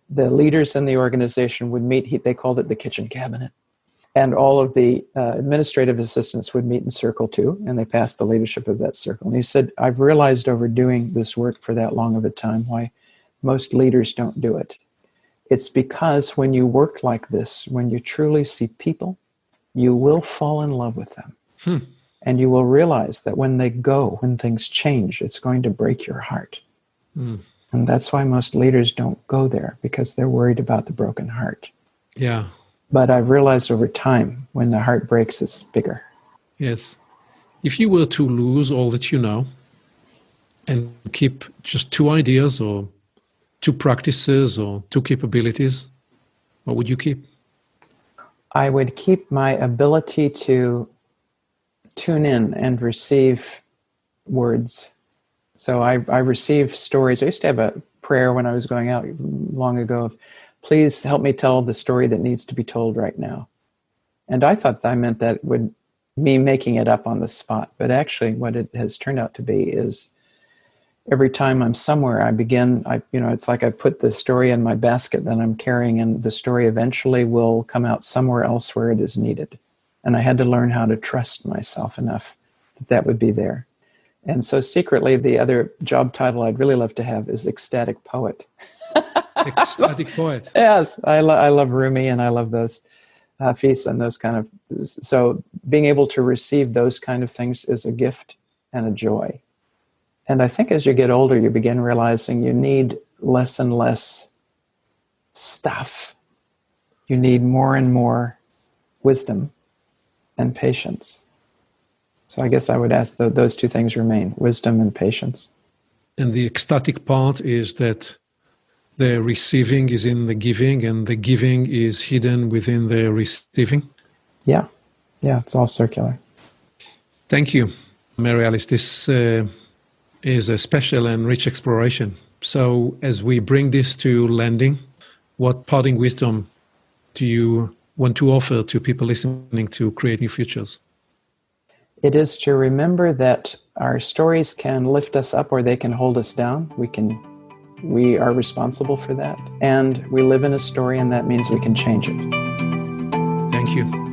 S1: leaders in the organization would meet, they called it the kitchen cabinet. And all of the administrative assistants would meet in circle too, and they passed the leadership of that circle. And he said, I've realized over doing this work for that long of a time why most leaders don't do it. It's because when you work like this, when you truly see people, you will fall in love with them. And you will realize that when they go, when things change, it's going to break your heart. And that's why most leaders don't go there, because they're worried about the broken heart.
S3: Yeah.
S1: But I've realized over time, when the heart breaks, it's bigger.
S3: Yes. If you were to lose all that you know and keep just 2 ideas or 2 practices or 2 capabilities, what would you keep?
S1: I would keep my ability to tune in and receive words. So I receive stories. I used to have a prayer when I was going out long ago of, please help me tell the story that needs to be told right now. And I thought that meant that would me making it up on the spot. But actually what it has turned out to be is every time I'm somewhere, it's like I put the story in my basket that I'm carrying, and the story eventually will come out somewhere else where it is needed. And I had to learn how to trust myself enough that would be there. And so secretly, the other job title I'd really love to have is ecstatic poet.
S3: Ecstatic poet.
S1: Yes, I love Rumi, and I love those feasts and those kind of. So being able to receive those kind of things is a gift and a joy. And I think as you get older, you begin realizing you need less and less stuff. You need more and more wisdom and patience. So I guess I would ask that those 2 things remain, wisdom and patience.
S3: And the ecstatic part is that the receiving is in the giving, and the giving is hidden within the receiving?
S1: Yeah, it's all circular.
S3: Thank you, Mary Alice. This is a special and rich exploration. So as we bring this to landing, what parting wisdom do you want to offer to people listening to Create New Futures?
S1: It is to remember that our stories can lift us up or they can hold us down. We are responsible for that. And we live in a story, and that means we can change it.
S3: you.